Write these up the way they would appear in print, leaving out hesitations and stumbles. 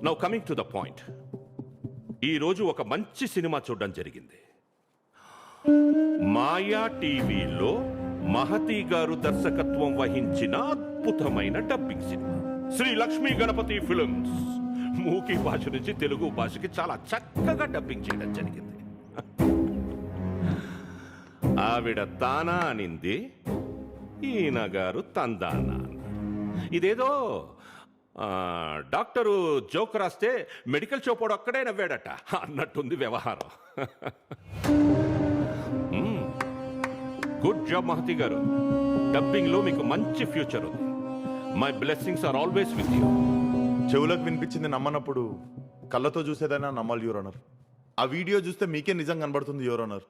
Now coming to the point. ఈరోజు ఒక మంచి సినిమా చూడడం జరిగింది. మాయా టీవీలో మహతి గారు దర్శకత్వం వహించిన అద్భుతమైన డబ్బింగ్ సినిమా శ్రీ లక్ష్మీ గణపతి ఫిల్మ్స్ మూకీ భాష నుంచి తెలుగు భాషకి చాలా చక్కగా డబ్బింగ్ చేయడం జరిగింది. ఆవిడ తానా అనింది, ఈయన గారు తందానా. ఇదేదో డాక్టరు జోక్ రాస్తే మెడికల్ షాప్ ఒక్కడే నవ్వాడట అన్నట్టుంది వ్యవహారం. గుడ్ జాబ్ మహతి గారు. డబ్బింగ్ లో మీకు మంచి ఫ్యూచర్ ఉంది. My blessings are always with you. చెవులకు వినిపించింది నమ్మనప్పుడు కళ్ళతో చూసేదైనా నమ్మాలి యువర్ ఆనర్. ఆ వీడియో చూస్తే మీకే నిజం కనబడుతుంది యువర్ ఆనర్.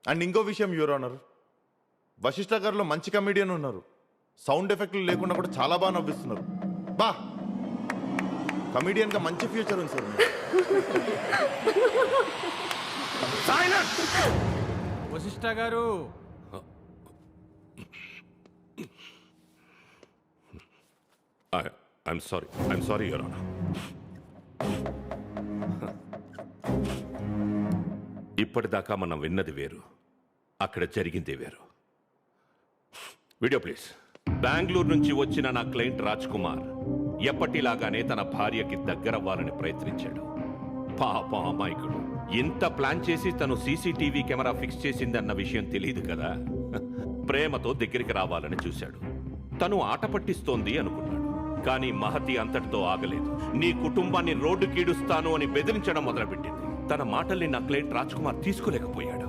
అండ్ ఇంకో విషయం యువర్ ఆనర్, వశిష్ఠ గారిలో మంచి కమెడియన్ ఉన్నారు. సౌండ్ ఎఫెక్ట్లు లేకుండా కూడా చాలా బాగా నవ్విస్తున్నారు. బా కమెడియన్ గా మంచి ఫ్యూచర్ ఉంది సార్. వశిష్ఠ గారు, I'm sorry, Your Honor. ఇప్పటిదాకా మనం విన్నది వేరు, అక్కడ జరిగిందే వేరు. Video please. బెంగళూరు నుంచి వచ్చిన నా క్లయింట్ రాజ్ కుమార్ ఎప్పటిలాగానే తన భార్యకి దగ్గరవ్వాలని ప్రయత్నించాడు. పాప అమాయకుడు. ఇంత ప్లాన్ చేసి తను సీసీటీవీ కెమెరా ఫిక్స్ చేసిందన్న విషయం తెలియదు కదా. ప్రేమతో దగ్గరికి రావాలని చూశాడు. తను ఆట పట్టిస్తోంది అనుకున్నాడు. కానీ మహతి అంతటితో ఆగలేదు. నీ కుటుంబాన్ని రోడ్డు కీడుస్తాను అని బెదిరించడం మొదలుపెట్టింది. తన మాటల్ని నా క్లయింట్ రాజ్ కుమార్ తీసుకోలేకపోయాడు.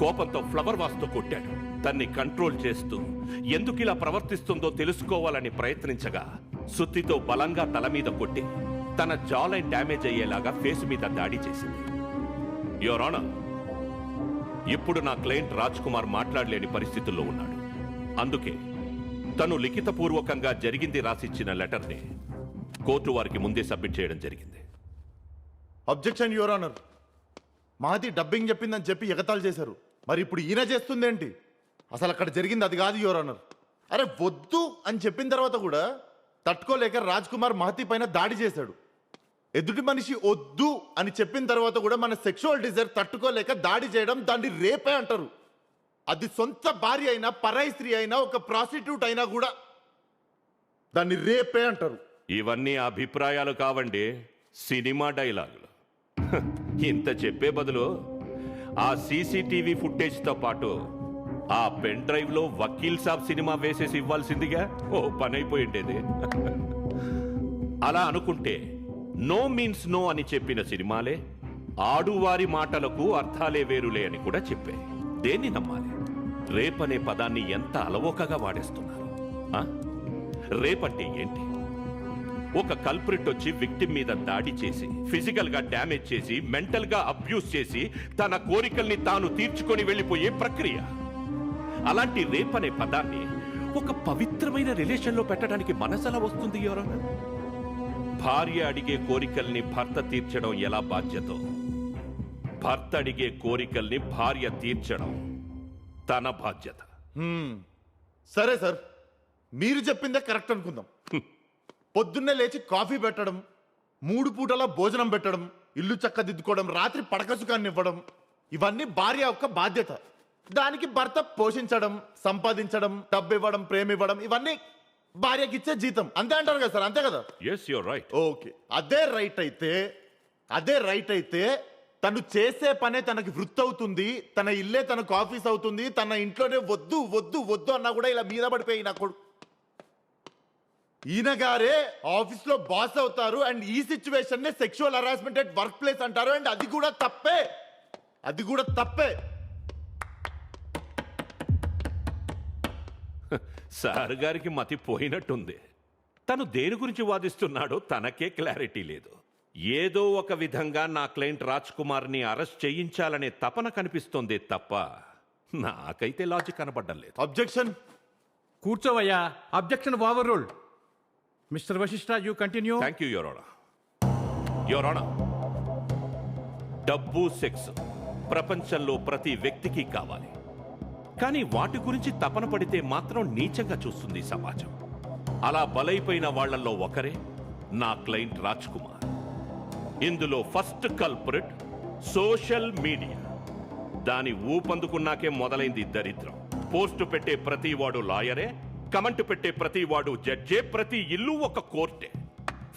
కోపంతో ఫ్లవర్ వాస్తో కొట్టాడు. తన్ని కంట్రోల్ చేస్తూ ఎందుకు ఇలా ప్రవర్తిస్తుందో తెలుసుకోవాలని ప్రయత్నించగా సుత్తితో బలంగా తల మీద కొట్టి తన జాలైన్ డ్యామేజ్ అయ్యేలాగా ఫేస్ మీద దాడి చేసింది. యువర్ ఆనర్, ఇప్పుడు నా క్లయింట్ రాజ్ కుమార్ మాట్లాడలేని పరిస్థితుల్లో ఉన్నాడు. అందుకే తను లిఖితపూర్వకంగా జరిగింది రాసిచ్చిన లెటర్ని కోర్టు వారికి ముందే సబ్మిట్ చేయడం జరిగింది. Objection your honour. Mahathi dubbing చెప్పిందని చెప్పి ఎగతాళి చేశారు. మరి ఇప్పుడు ఈయన చేస్తుందేంటి? అసలు అక్కడ జరిగింది అది కాదు యువర్ ఆనర్. అరే వద్దు అని చెప్పిన తర్వాత కూడా తట్టుకోలేక రాజ్ కుమార్ మహతి పైన దాడి చేశాడు. ఎదుటి మనిషి వద్దు అని చెప్పిన తర్వాత కూడా మన సెక్షువల్ డిజైర్ తట్టుకోలేక దాడి చేయడం దాన్ని రేపే అంటారు. అది సొంత భార్య అయినా, పరాయి స్త్రీ అయినా, ఒక ప్రాస్టిట్యూట్ అయినా కూడా దాన్ని రేపే అంటారు. ఇవన్నీ అభిప్రాయాలు కావండి, సినిమా డైలాగులు. ఇంత చెప్పే బదులు ఆ సీసీటీవీ ఫుటేజ్తో పాటు ఆ పెన్ డ్రైవ్ లో వకీల్ సాబ్ సినిమా వేసేసి ఇవ్వాల్సిందిగా ఓ పని అయిపోయిండేది. అలా అనుకుంటే నో మీన్స్ నో అని చెప్పిన సినిమాలే ఆడువారి మాటలకు అర్థాలే వేరులే అని కూడా చెప్పాయి. దేన్ని నమ్మాలి? రేపనే పదాన్ని ఎంత అలవోకగా వాడేస్తున్నారు. రేపంటే ఏంటి? ఒక కల్ప్రిట్ వచ్చి విక్టిమ్ మీద దాడి చేసి ఫిజికల్ గా డ్యామేజ్ చేసి మెంటల్ గా అబ్యూస్ చేసి తన కోరికల్ని తాను తీర్చుకొని వెళ్ళిపోయే ప్రక్రియ. అలాంటి రేపనే పదాన్ని ఒక పవిత్రమైన రిలేషన్లో పెట్టడానికి మనసలా వస్తుంది ఎవరన్నా? భార్య అడిగే కోరికల్ని భర్త తీర్చడం ఎలా బాధ్యతో, భర్త అడిగే కోరికల్ని భార్య తీర్చడం తన బాధ్యత. సరే సార్, మీరు చెప్పిందే కరెక్ట్ అనుకుందాం. పొద్దున్నే లేచి కాఫీ పెట్టడం, 3 పూటలా భోజనం పెట్టడం, ఇల్లు చక్కదిద్దుకోవడం, రాత్రి పడకసుకాన్ని ఇవ్వడం, ఇవన్నీ భార్య యొక్క బాధ్యత. దానికి భర్త పోషించడం, సంపాదించడం, డబ్బు ఇవ్వడం, ప్రేమ ఇవ్వడం, ఇవన్నీ భార్యకి ఇచ్చే జీతం. అంతే అంటారు కదా సార్? అంతే కదా? yes you're right. ఓకే, అదే రైట్ అయితే తను చేసే పనే తనకి వృత్తి అవుతుంది, తన ఇల్లే తనకు ఆఫీస్ అవుతుంది. తన ఇంట్లోనే వద్దు వద్దు వద్దు అన్నా కూడా ఇలా మీద పడిపోయి నా కొడుకు ఈయన గారే ఆఫీస్ లో బాస్ అవుతారు. అండ్ ఈ సిచ్యువేషన్ నే sexual harassment at work place అంటారు. అండ్ అది కూడా తప్పే. సార్ గారికి మతి పోయినట్టుంది. తను దేని గురించి వాదిస్తున్నాడో తనకే క్లారిటీ లేదు. ఏదో ఒక విధంగా నా క్లయింట్ రాజ్ కుమార్ని అరెస్ట్ చేయించాలనే తపన కనిపిస్తోంది తప్ప నాకైతే లాజిక్ కనబడ్డం లేదు. అబ్జెక్షన్. కూర్చోవయ్యా. Objection overruled. Mister Vasishta, you continue. Thank you your honour. Your honour, డబ్బు, సెక్స్ ప్రపంచంలో ప్రతి వ్యక్తికి కావాలి. కానీ వాటి గురించి తపన పడితే మాత్రం నీచంగా చూస్తుంది సమాజం. అలా బలైపోయిన వాళ్లలో ఒకరే నా క్లయింట్ రాజ్ కుమార్. ఇందులో ఫస్ట్ కల్ప్రిట్ సోషల్ మీడియా. దాని ఊపందుకున్నాకే మొదలైంది దరిద్రం. పోస్టు పెట్టే ప్రతి వాడు లాయరే, కమెంట్ పెట్టే ప్రతి వాడు జడ్జే, ప్రతి ఇల్లు ఒక కోర్టే.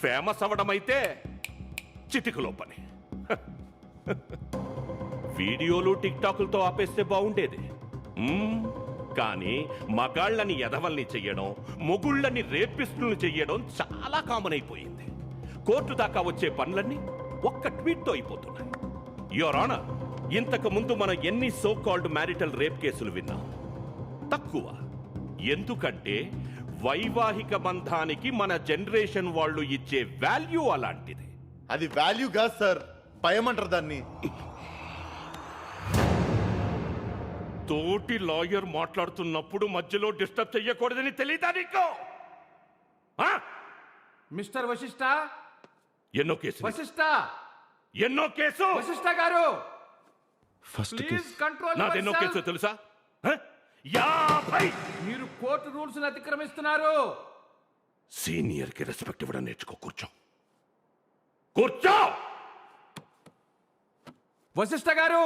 ఫేమస్ అవడమైతే చిటికలో పని. వీడియోలు టిక్టాకులతో ఆపేస్తే బాగుండేది. కానీ మగాళ్ళని ఎదవల్ని చెయ్యడం, మొగుళ్ళని రేపిస్టులను చెయ్యడం చాలా కామన్ అయిపోయింది. కోర్టు దాకా వచ్చే పనులన్నీ ఒక్క ట్వీట్తో అయిపోతున్నాయి. యువర్ ఆనర్, ఇంతకు ముందు మనం ఎన్ని సో కాల్డ్ మ్యారిటల్ రేప్ కేసులు విన్నాం? తక్కువ. ఎందుకంటే వైవాహిక బంధానికి మన జనరేషన్ వాళ్ళు ఇచ్చే వాల్యూ అలాంటిది. అది వాల్యూ కాదు సార్, భయమంటారు దాన్ని. తోటి లాయర్ మాట్లాడుతున్నప్పుడు మధ్యలో డిస్టర్బ్ చెయ్యకూడదని తెలీదా నీకు? మిస్టర్ వశిష్ఠ, ఎన్నో కేసు వశిష్ఠ, ఎన్నో కేసు వశిష్ఠ గారు, ఫస్ట్ ప్లీజ్ కంట్రోల్ నాదెన్నో కేసు తెలుసా? 50. మీరు కోర్టు రూల్స్ అతిక్రమిస్తున్నారు. సీనియర్ కి రెస్పెక్ట్ ఇవ్వడం నేర్చుకో. కూర్చో, కూర్చో. వశిష్ఠ గారు,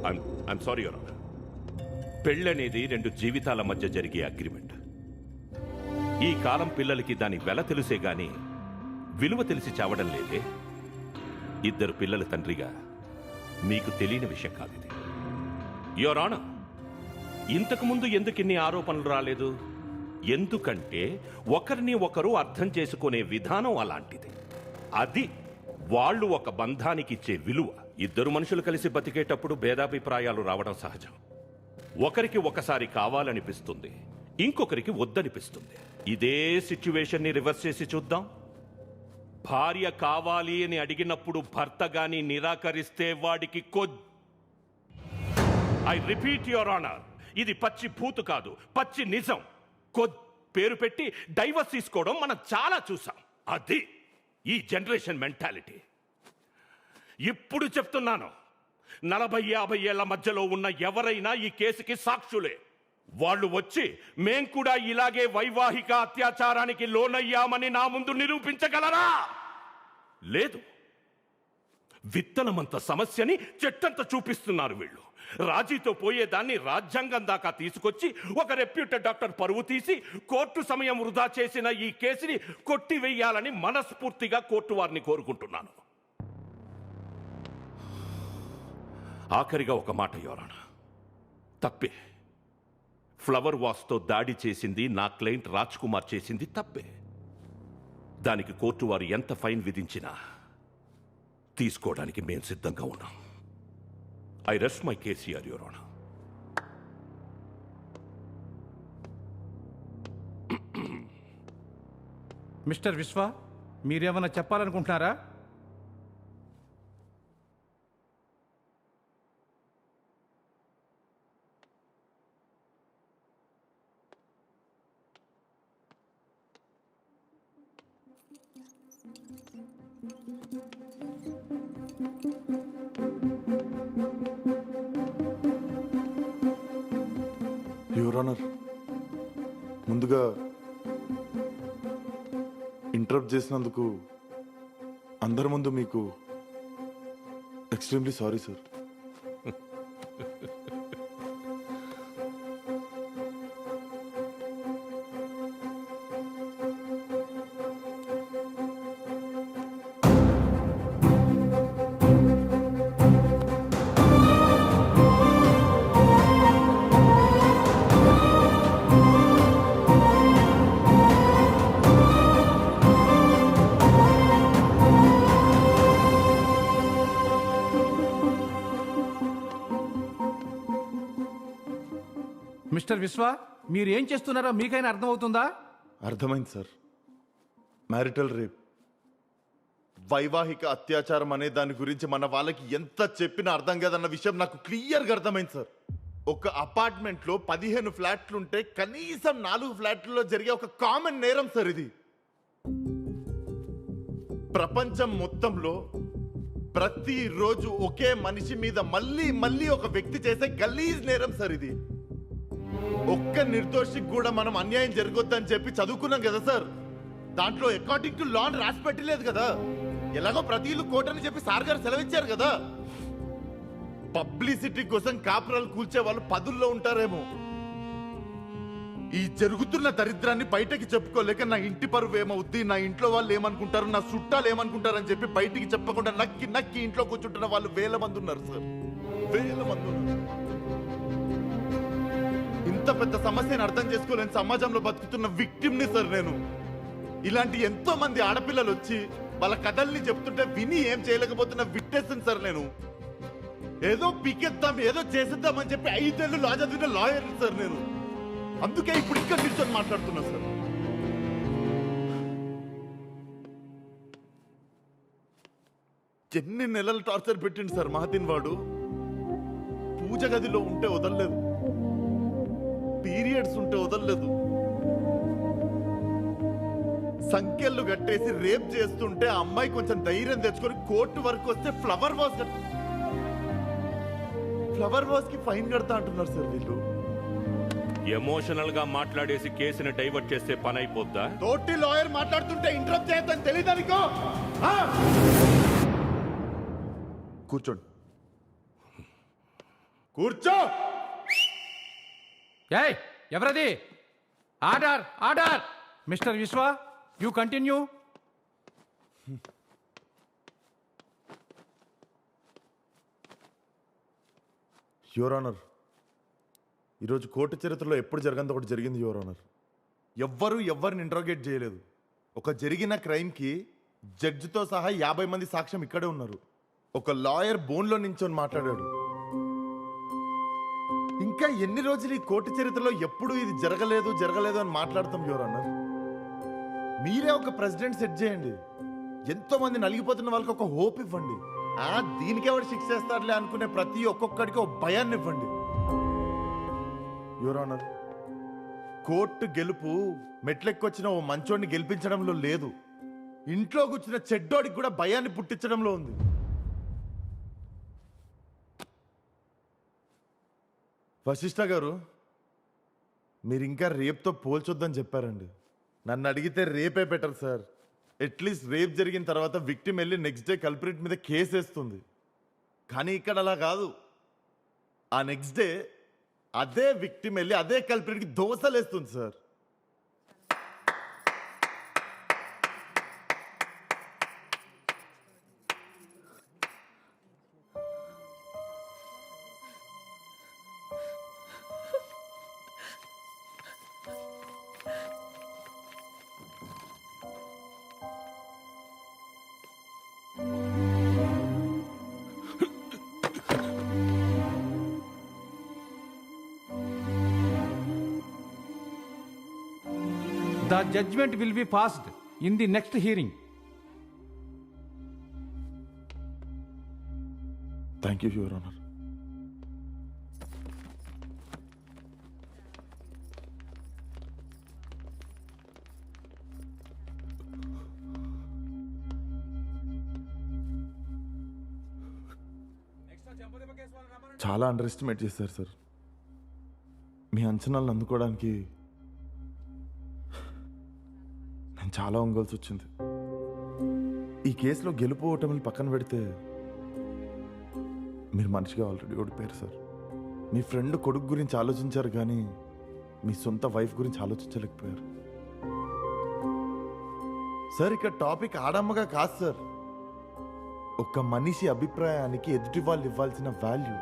ఐఎమ్ సారీ యువర్ ఆనర్. పెళ్ళనేది రెండు జీవితాల మధ్య జరిగే అగ్రిమెంట్. ఈ కాలం పిల్లలకి దాని వెల తెలిసే గాని విలువ తెలిసి చావడం లేదే. ఇద్దరు పిల్లల తండ్రిగా మీకు తెలియని విషయం కాదు ఇది. యువర్ ఆనర్, ఇంతకు ముందు ఎందుకు ఇన్ని ఆరోపణలు రాలేదు? ఎందుకంటే ఒకరిని ఒకరు అర్థం చేసుకునే విధానం అలాంటిది. అది వాళ్ళు ఒక బంధానికి ఇచ్చే విలువ. ఇద్దరు మనుషులు కలిసి బతికేటప్పుడు భేదాభిప్రాయాలు రావడం సహజం. ఒకరికి ఒకసారి కావాలనిపిస్తుంది, ఇంకొకరికి వద్దనిపిస్తుంది. ఇదే సిచ్యువేషన్ ని రివర్స్ చేసి చూద్దాం. భార్య కావాలి అని అడిగినప్పుడు భర్త గాని నిరాకరిస్తే వాడికి ఐ రిపీట్ యువర్ ఆనర్, ఇది పచ్చి భూతు కాదు, పచ్చి నిజం. పేరు పెట్టి డైవర్స్ తీసుకోవడం మనం చాలా చూసాం. అది ఈ జనరేషన్ మెంటాలిటీ. ఇప్పుడు చెప్తున్నాను, 40-50 ఏళ్ల మధ్యలో ఉన్న ఎవరైనా ఈ కేసుకి సాక్షులే. వాళ్ళు వచ్చి మేం కూడా ఇలాగే వైవాహిక అత్యాచారానికి లోనయ్యామని నా ముందు నిరూపించగలరా? లేదు. విత్తనమంత సమస్యని చెట్టంత చూపిస్తున్నారు వీళ్ళు. రాజీతో పోయేదాన్ని రాజ్యాంగం దాకా తీసుకొచ్చి ఒక రెప్యూటెడ్ డాక్టర్ పరువు తీసి కోర్టు సమయం వృధా చేసిన ఈ కేసుని కొట్టివేయాలని మనస్ఫూర్తిగా కోర్టు వారిని కోరుకుంటున్నాను. ఆఖరిగా ఒక మాట యోరానా, తప్పే. ఫ్లవర్ వాస్తో దాడి చేసింది నా క్లయింట్ రాజ్ కుమార్ చేసింది తప్పే. దానికి కోర్టు వారు ఎంత ఫైన్ విధించినా తీసుకోవడానికి మేము సిద్ధంగా ఉన్నాం. I rest my case here your honour. Mister విశ్వ, మీరేమన్నా చెప్పాలనుకుంటున్నారా? యువర్ ఆనర్, ముందుగా ఇంటరప్ట్ చేసినందుకు అందరి ముందు మీకు ఎక్స్ట్రీమ్లీ సారీ సార్. మిస్టర్ విశ్వ, మీరు ఏం చేస్తున్నారో మీకైనా అర్థమవుతుందా? అర్థమైంది సార్. మ్యారిటల్ రేప్, వైవాహిక అత్యాచారం అనే దాని గురించి మన వాళ్ళకి ఎంత చెప్పినా అర్థం కాదన్న విషయం నాకు క్లియర్గా అర్థమైంది సార్. ఒక అపార్ట్మెంట్లో 15 ఫ్లాట్లుంటే కనీసం 4 ఫ్లాట్లలో జరిగే ఒక కామన్ నేరం సార్ ఇది. ప్రపంచం మొత్తంలో ప్రతిరోజు ఒకే మనిషి మీద మళ్ళీ మళ్ళీ ఒక వ్యక్తి చేసే గలీజ్ నేరం సార్ ఇది. ఒక్క నిర్దోషికి కూడా మనం అన్యాయం జరగొద్దని చెప్పి చదువుకున్నాం కదా సార్. దాంట్లో అకార్డింగ్ టు లా అని రాసి పెట్టలేదు కదా. ఎలాగో ప్రతి ఇల్లు కోర్టు అని చెప్పి సార్ గారు సెలవిచ్చారు కదా. పబ్లిసిటీ కోసం కాపురాలు కూల్చే వాళ్ళు పదుల్లో ఉంటారేమో. ఈ జరుగుతున్న దరిద్రాన్ని బయటకి చెప్పుకోలేక నా ఇంటి పరువు ఏమవుద్ది, నా ఇంట్లో వాళ్ళు ఏమనుకుంటారు, నా చుట్టాలు ఏమనుకుంటారు అని చెప్పి బయటికి చెప్పకుండా నక్కి నక్కి ఇంట్లో కూర్చుంటున్న వాళ్ళు వేల మంది ఉన్నారు సార్, వేల మంది ఉన్నారు. ఇంత పెద్ద సమస్యను అర్థం చేసుకోలేని సమాజంలో బతుకుతున్న విక్టిమ్ని సార్ నేను. ఇలాంటి ఎంతో మంది ఆడపిల్లలు వచ్చి వాళ్ళ కథల్ని చెప్తుంటే విని ఏం చేయలేకపోతున్న విట్నెస్ సార్ నేను. ఏదో పీకెత్తాం ఏదో చేసేద్దాం అని చెప్పి 5 ఏళ్ళు లా చదివిన లాయర్ సార్ నేను. అందుకే ఇప్పుడు ఇక్కడ నిల్చొని మాట్లాడుతున్నా సార్. ఎన్ని నెలలు టార్చర్ పెట్టిండు సార్ మహతిన్ వాడు. పూజ గదిలో ఉంటే వదలలేదు, పీరియడ్స్ ఉంటే వదలలేదు, సంఖ్యలు కట్టేసి రేప్ చేస్తుంటే ఆ అమ్మాయి కొంచెం ధైర్యం తెచ్చుకొని కోర్టు వరకు వస్తే ఫ్లవర్ వాస్ కి ఫైన్ కడతా అంటున్నారు సార్ వీళ్ళు. ఎమోషనల్ గా మాట్లాడేసి కేసుని డైవర్ట్ చేస్తే పని అయిపోద్దా? తోటి లాయర్ మాట్లాడుతుంటే ఇంటరప్ట్ చేయొద్దని తెలియదానికో. కూర్చోండి, కూర్చో. ఏయ్ ఎవరది? Order order. మిస్టర్ విశ్వ, యూ కంటిన్యూ. యువర్ ఆనర్, ఈరోజు కోర్టు చరిత్రలో ఎప్పుడు జరగంది ఒకటి జరిగింది యువర్ ఆనర్. ఎవరిని ఇంట్రోగేట్ చేయలేదు. ఒక జరిగిన క్రైమ్కి జడ్జితో సహా 50 మంది సాక్ష్యం ఇక్కడే ఉన్నారు. ఒక లాయర్ బోన్లో నించొని మాట్లాడాడు. ఇంకా ఎన్ని రోజులు ఈ కోర్టు చరిత్రలో ఎప్పుడు ఇది జరగలేదు అని మాట్లాడతాం యువర్ ఆనర్. మీరే ఒక ప్రెసిడెంట్ సెట్ చేయండి. ఎంతో మంది నలిగిపోతున్న వాళ్ళకి ఒక హోప్ ఇవ్వండి. దీనికెవడు శిక్ష చేస్తారులే అనుకునే ప్రతి ఒక్కొక్కడికి ఒక భయాన్ని ఇవ్వండి యువర్ ఆనర్. కోర్టు గెలుపు మెట్లెక్కొచ్చిన ఓ మంచోడిని గెలిపించడంలో లేదు, ఇంట్లో కూర్చున్న చెడ్డోడికి కూడా భయాన్ని పుట్టించడంలో ఉంది. వశిష్ఠ గారు, మీరు ఇంకా రేప్తో పోల్చొద్దని చెప్పారండి. నన్ను అడిగితే రేపే బెటర్ సార్. అట్లీస్ట్ రేప్ జరిగిన తర్వాత విక్టిమ్ వెళ్ళి నెక్స్ట్ డే కల్ప్రిట్ మీద కేసు వేస్తుంది. కానీ ఇక్కడ అలా కాదు. ఆ నెక్స్ట్ డే అదే విక్టిమ్ వెళ్ళి అదే కల్ప్రిట్కి దోసలేస్తుంది sir. The judgment will be passed in the next hearing. Thank you your honour. చాలా అండర్ ఎస్టిమేట్ చేశారు సార్. మీ అంచనాలను అందుకోవడానికి నేను చాలా వంగాల్సి వచ్చింది. ఈ కేసులో గెలుపు ఓటమిని పక్కన పెడితే మీరు మనిషిగా ఆల్రెడీ ఓడిపోయారు సార్. మీ ఫ్రెండ్ కొడుకు గురించి ఆలోచించారు కానీ మీ సొంత వైఫ్ గురించి ఆలోచించలేకపోయారు సార్. ఇక్కడ టాపిక్ ఆడమ్మగా కాదు సార్, ఒక మనిషి అభిప్రాయానికి ఎదుటి వాళ్ళు ఇవ్వాల్సిన వాల్యూ.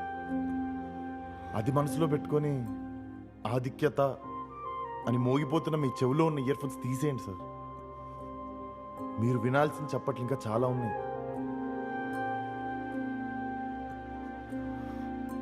అది మనసులో పెట్టుకొని ఆధిక్యత అని మోగిపోతున్న మీ చెవిలో ఉన్న ఇయర్ ఫోన్స్ తీసేయండి సార్. మీరు వినాల్సిన చప్పట్లు ఇంకా చాలా ఉన్నాయి.